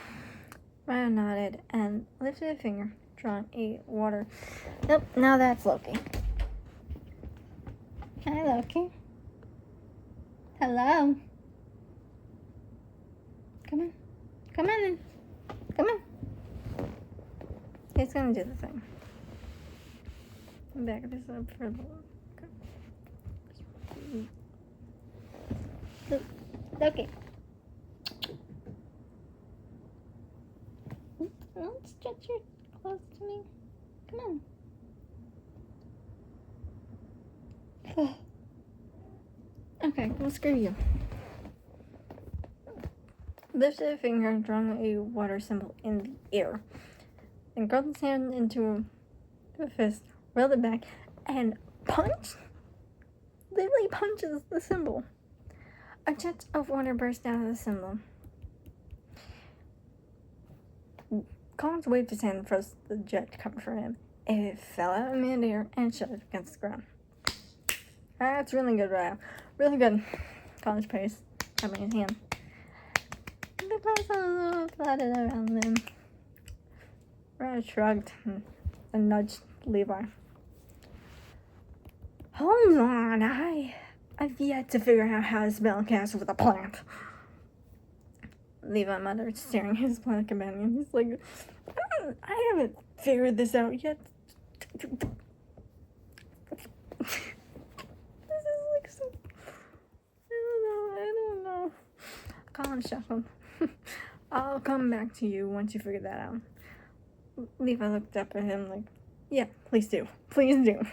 Ryle nodded and lifted a finger, drawing a water. Nope, now that's Loki. Hi, Loki. Hello. Come on. Come on. Come on. He's gonna do the thing. Back this up for a little. Okay. Loki. Don't stretch your close to me. Come on. Okay, well, screw you. Lifted a finger and drawing a water symbol in the air. Then curled his hand into a fist, rolled it back, and punched. Literally punches the symbol. A jet of water burst out of the symbol. Collins waved his hand and froze the jet coming from him. It fell out in midair and shut against the ground. That's really good, Ryle. Really good. Collins praised, rubbing his hand. The clouds flooded around them. Ryle shrugged and nudged Levi. Hold on, I've yet to figure out how to spell a castle with a plant. Levi muttered, staring at his plant companion. He's like, I haven't figured this out yet. This is like so... I don't know. Colin shuffled. I'll come back to you once you figure that out. Levi looked up at him like, yeah, please do. Please do.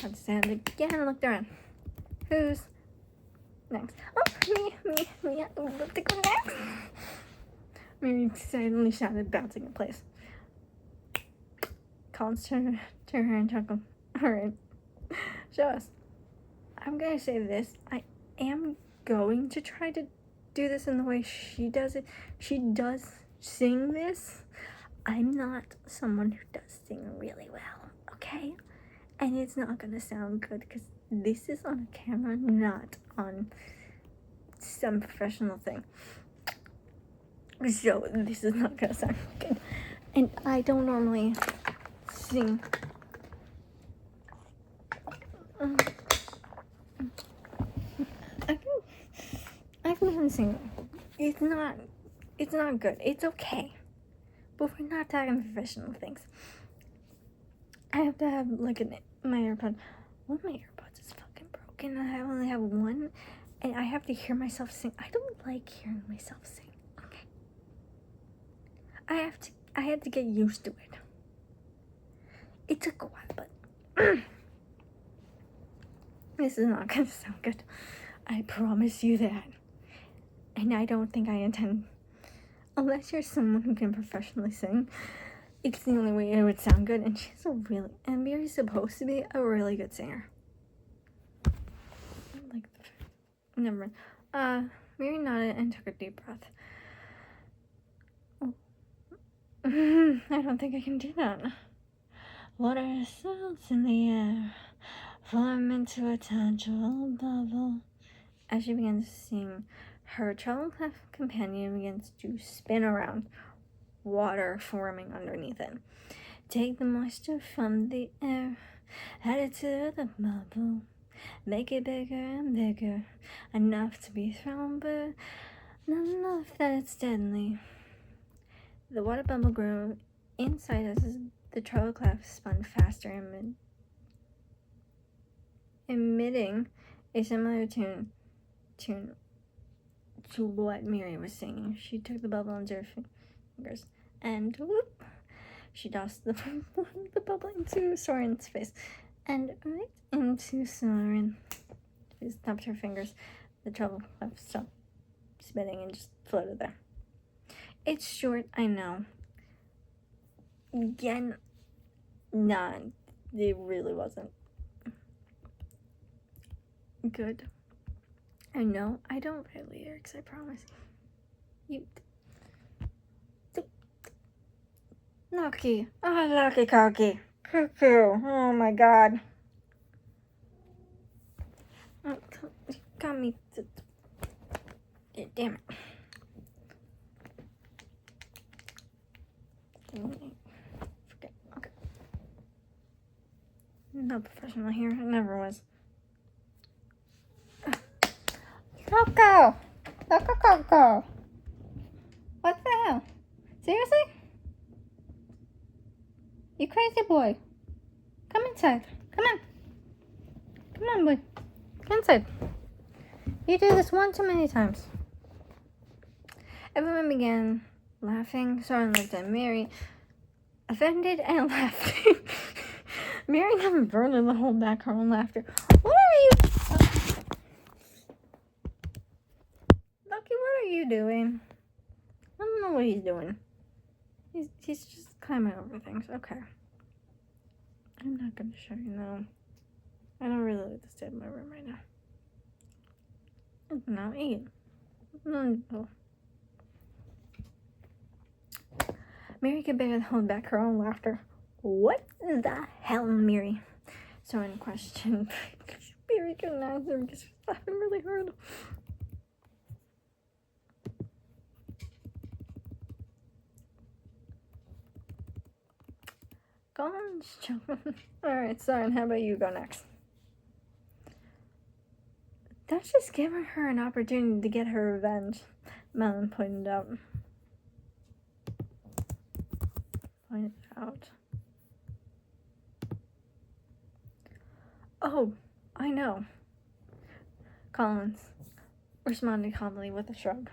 Had his hand again and looked around. Who's next? Oh, me. I would love to go next. Mary suddenly shouted, bouncing in place. Collins turned to her and chuckled. Alright, show us. I'm gonna say this. I am going to try to do this in the way she does it. She does sing this. I'm not someone who does sing really well, okay? And it's not gonna sound good because this is on a camera, not on some professional thing. So this is not gonna sound good. And I don't normally sing. I've been singing. It's not good. It's okay. But we're not talking professional things. I have to have like my AirPod. One of my AirPods is fucking broken. I only have one, and I have to hear myself sing. I don't like hearing myself sing. Okay. I had to get used to it. It took a while, but this is not gonna sound good. I promise you that. And I don't think I intend, unless you're someone who can professionally sing, it's the only way it would sound good. And and Mary's supposed to be a really good singer. Never mind. Mary nodded and took a deep breath. Oh. I don't think I can do that. Water swells in the air, form into a tangible bubble. As she begins to sing, her treble clef companion begins to spin around, water forming underneath it. Take the moisture from the air, add it to the bubble, make it bigger and bigger, enough to be thrown, but not enough that it's deadly. The water bubble grew inside as the treble clef spun faster, emitting a similar tune to what Mary was singing. She took the bubble into her fingers and whoop, she tossed the bubble into Soren's face and right into Soren. She snapped her fingers. The treble clef stopped spinning and just floated there. It's short, I know. Again, nah, it really wasn't good. I know, I don't write lyrics, I promise. Lucky. Oh, lucky cocky. Cuckoo. Oh my god. Oh, got me. Damn it. Forget. Okay. No professional here. I never was. Coco! Coco! What the hell? Seriously? You crazy boy. Come inside. Come on. Come on, boy. Come inside. You do this one too many times. Everyone began laughing. Soren looked at Mary, offended and laughing. Mary never burned to hold back her own laughter. What are you... Lucky, what are you doing? I don't know what he's doing. He's just climbing over things. Okay. I'm not going to show you now. I don't really like to stay in my room right now. Now eat. No. Mary could barely hold back her own laughter. What the hell, Mary? Soren questioned. Mary couldn't answer because she was laughing really hard. Go on, children. Alright, Soren, how about you go next? That's just giving her an opportunity to get her revenge, Melon pointed out. Oh, I know. Collins responded calmly with a shrug.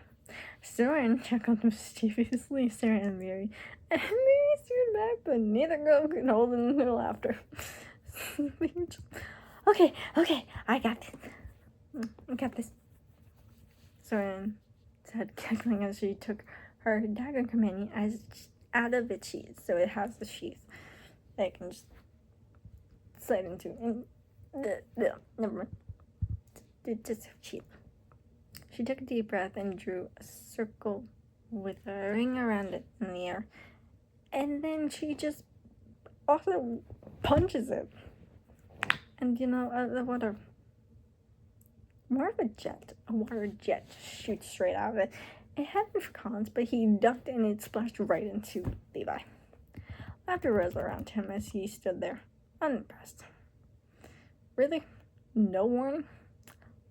Soren chuckled mischievously, staring at Mary, and Mary stared back, but neither girl could hold in their laughter. Okay, I got this. Soren said, cackling as she took her dagger companion out of its sheath, so it has the sheath that it can just slide into. And never mind. It just sheath. She took a deep breath and drew a circle with a ring around it in the air. And then she just also punches it. And the water, more of a water jet shoots straight out of it. It had Collins, but he ducked and it splashed right into Levi. Laughter rose around him as he stood there, unimpressed. Really? No warning?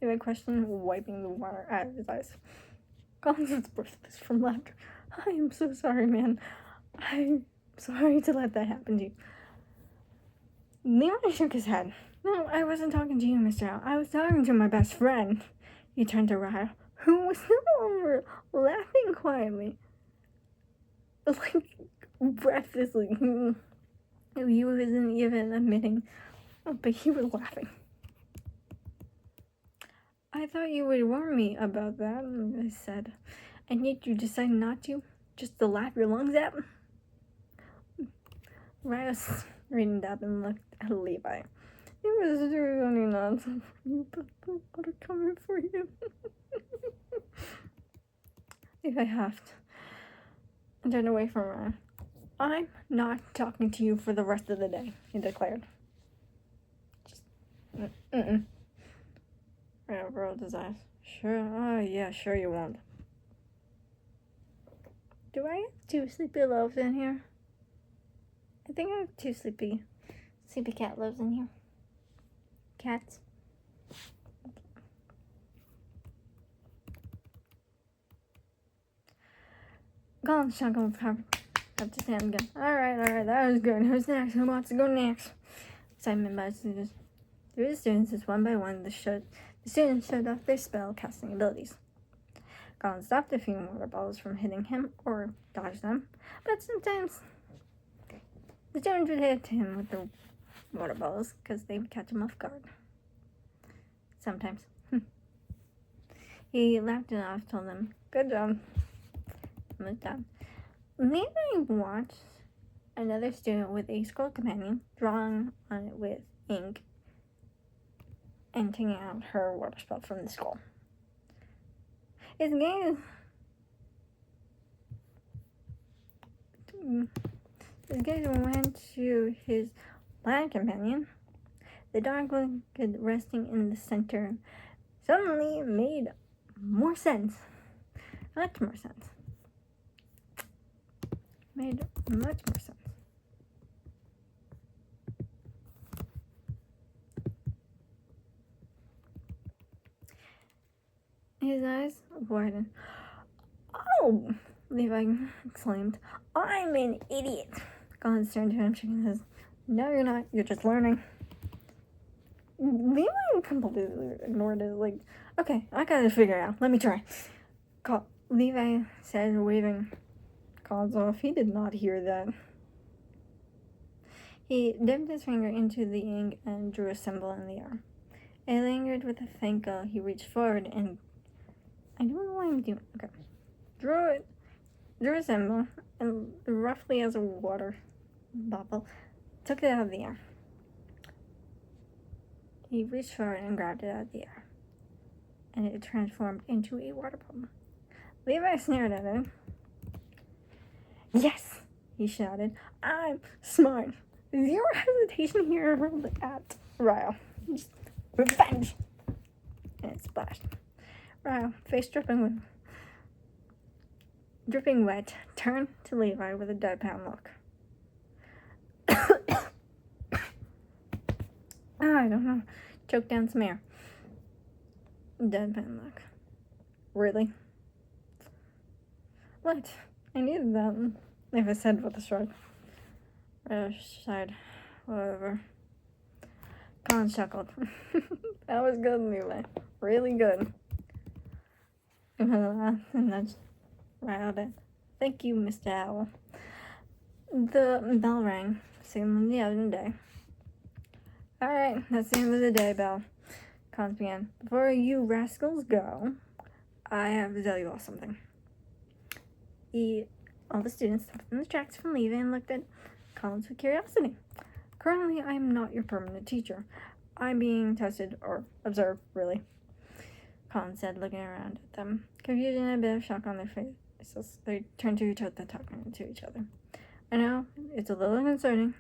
Levi questioned, wiping the water out of his eyes. Collins was breathless from laughter. I am so sorry, man. I'm sorry to let that happen to you. Levi shook his head. No, I wasn't talking to you, Mr. Al. I was talking to my best friend. He turned to Ryle, who was no longer laughing quietly, like breathlessly. He wasn't even admitting, but he was laughing. I thought you would warn me about that, I said, and yet you decided not to, just to laugh your lungs out. Ryan was reading up and looked at Levi. It was really nonsense for you, but the water coming for you. Levi huffed and turned away from Ryan. I'm not talking to you for the rest of the day, he declared. Just, Ryan rolled his eyes. Sure, yeah, sure you won't. Do I have 2 sleepy loaves in here? I think I have 2 sleepy cat loaves in here. Cats. Colin chuckled, up his hand again. Alright, that was good. Who's next? Who wants to go next? Excitement buzzed through the students as one by one the students showed off their spell casting abilities. Colin stopped a few water balls from hitting him or dodged them, but sometimes the students would hit him with the water balls because they would catch him off guard. Sometimes. He laughed it off, told them, good job. Moved on. Levi watched another student with a scroll companion drawing on it with ink and taking out her water spell from the scroll. His gaze went to his blind companion. The dark liquid resting in the center suddenly made more sense. Much more sense. Made much more sense. His eyes widened. Oh! Levi exclaimed. I'm an idiot. Colin turned to him, shaking his head. No, you're not. You're just learning. Levi completely ignored it. Like, okay, I gotta figure it out. Let me try. Levi said, waving Colin's off. He did not hear that. He dipped his finger into the ink and drew a symbol in the air. It lingered with a faint glow. He reached forward and I don't know why I'm doing. Okay, drew a symbol and roughly as a water bubble, took it out of the air. He reached forward and grabbed it out of the air, and it transformed into a water bubble. Levi sneered at it. Yes, he shouted. I'm smart. Zero hesitation here at Ryle. Just revenge. And it splashed. Ryle, face dripping wet, turned to Levi with a deadpan look. I don't know. Choked down some air. Deadpan look. Really? What? I needed that. Levi said with a shrug. Sighed. Whatever. Colin chuckled. That was good, Levi. Really good. And nudged Ryle a bit. Thank you, Mr. Owl. The bell rang, signaling the end of the day. Alright, that's the end of the day, Belle. Collins began. Before you rascals go, I have to tell you all something. All the students stopped in the tracks from leaving and looked at Collins with curiosity. Currently, I am not your permanent teacher. I'm being tested, or observed, really. Collins said, looking around at them. Confusion and a bit of shock on their faces. They turned to each other, talking to each other. I know, it's a little concerning.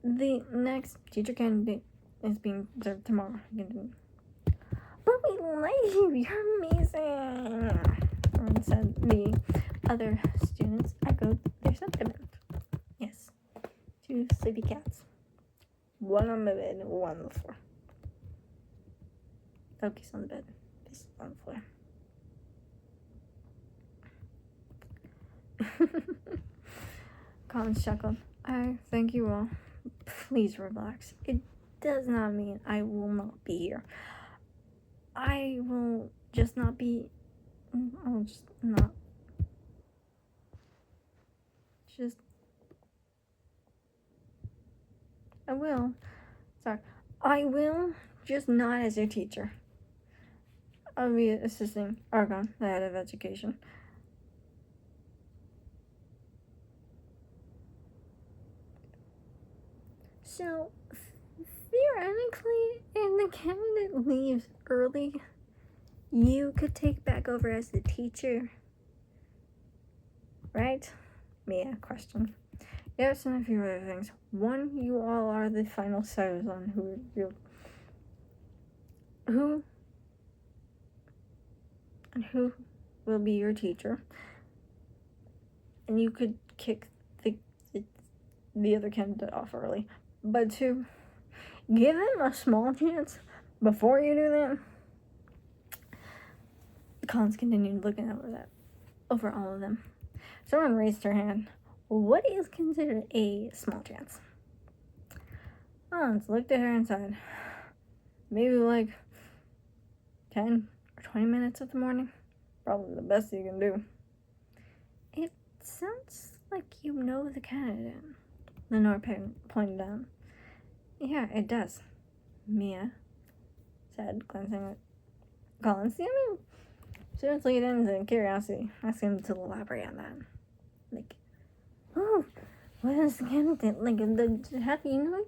The next teacher candidate is being observed tomorrow. But we like you, you're amazing, Ron said. The other students echoed their sentiment. Yes, 2 sleepy cats. One on the bed and one on the floor. Loki's on the bed. This is on the floor. Collins chuckled. I thank you all. Please relax. It does not mean I will not be here. I will just not be. I'll just not. Just. I will. Sorry. I will, just not as your teacher. I'll be assisting Argon, the head of education. So, theoretically, if the candidate leaves early, you could take back over as the teacher, right? Mia question. Yes, and a few other things. One, you all are the final says on who will be your teacher, and you could kick the other candidate off early. But two, give him a small chance before you do that. Collins continued looking over all of them. Someone raised her hand. What is considered a small chance? Collins looked at her and said, maybe like 10 or 20 minutes of the morning. Probably the best you can do. It sounds like you know the candidate, Lenore pointed out. Yeah, it does, Mia said, glancing at Collins. Seriously, it ends in curiosity. Ask him to elaborate on that. Like, oh, what is the candidate? Like, how do you know it?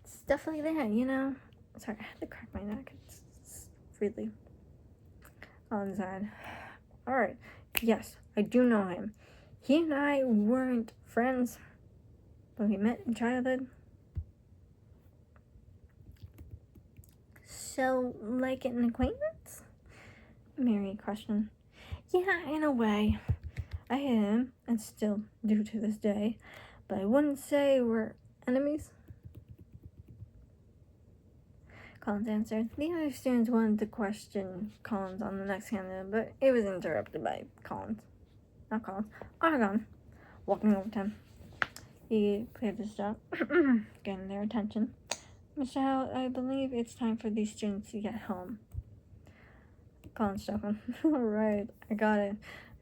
Stuff like that, you know? Sorry, I had to crack my neck. It's really on the side. Alright, yes, I do know him. He and I weren't friends, but we met in childhood. So, like an acquaintance? Mary questioned. Yeah, in a way. I hate him, and still do to this day, but I wouldn't say we're enemies. Collins answered. The other students wanted to question Collins on the next candidate, but it was interrupted by Argon, walking over to him. He cleared his throat, getting their attention. Mr. Howe, I believe it's time for these students to get home. Collins chuckled. Right, I got it.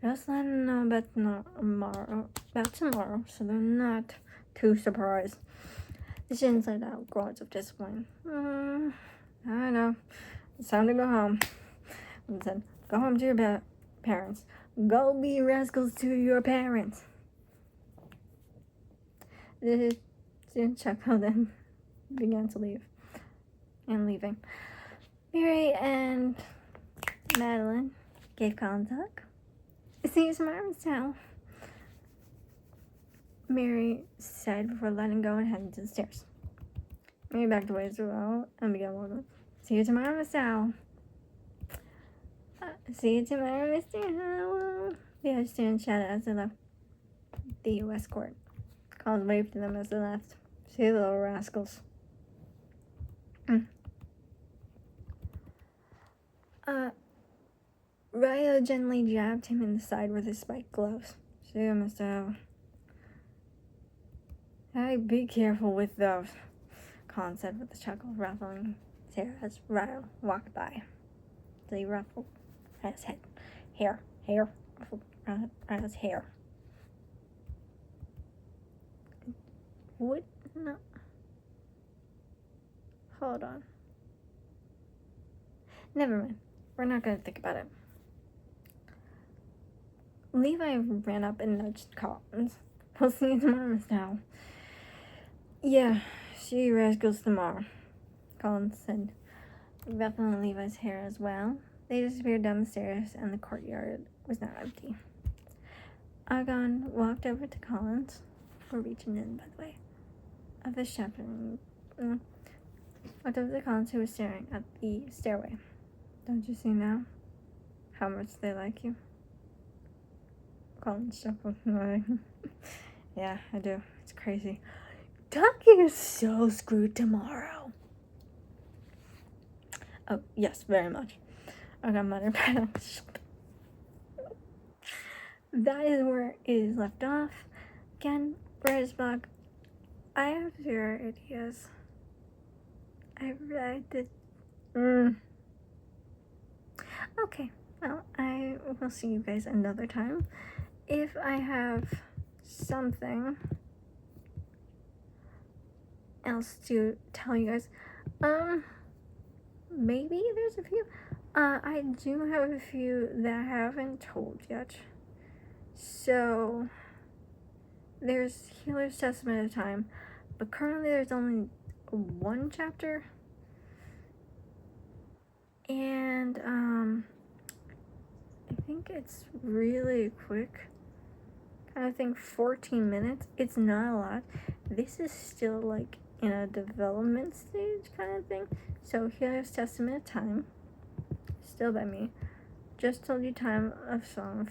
Just let them know about tomorrow, so they're not too surprised. The students let out groans of disappointment. I know. It's time to go home. And said, go home to your parents. Go be rascals to your parents. The student chuckled and began to leave. And leaving. Mary and Madeline gave Collins a hug. See you tomorrow, Miss Howe, Mary said before letting go and heading to the stairs. Mary backed away as well and began walking. See you tomorrow, Miss Howe. See you tomorrow, Mr. Howe. The other students shouted as they left the U.S. court. Collins waved to them as they left. See you, little rascals. Ryo gently jabbed him in the side with his spiked gloves. See you, Mr. Howe. Hey, be careful with those, Collins said with a chuckle, ruffling his hair as Ryo walked by. So he ruffled his hair, ruffled Ryo's hair. What? No. Hold on. Never mind. We're not going to think about it. Levi ran up and nudged Collins. We'll see you tomorrow, Mr. Howe. Yeah, see you rascals tomorrow, Collins said, ruffling Levi's hair as well. They disappeared down the stairs, and the courtyard was now empty. Argon walked over to Collins, for reaching in, by the way, of the chaperone. Walked over to Collins, who was staring at the stairway. Don't you see now how much they like you? Collins chuckled. Yeah, I do. It's crazy. Ducky is so screwed tomorrow. Oh, yes, very much. I got muttered. That is where it is left off. Again, writer's block. I have zero ideas. I read it. Okay, well, I will see you guys another time. If I have something else to tell you guys, maybe there's a few. I do have a few that I haven't told yet. So, there's Healer's Testament of Time, but currently there's only one chapter, and I think it's really quick. I think 14 minutes. It's not a lot. This is still like in a development stage kind of thing. So here's Testament of Time, still by me. Just Told You Time of Song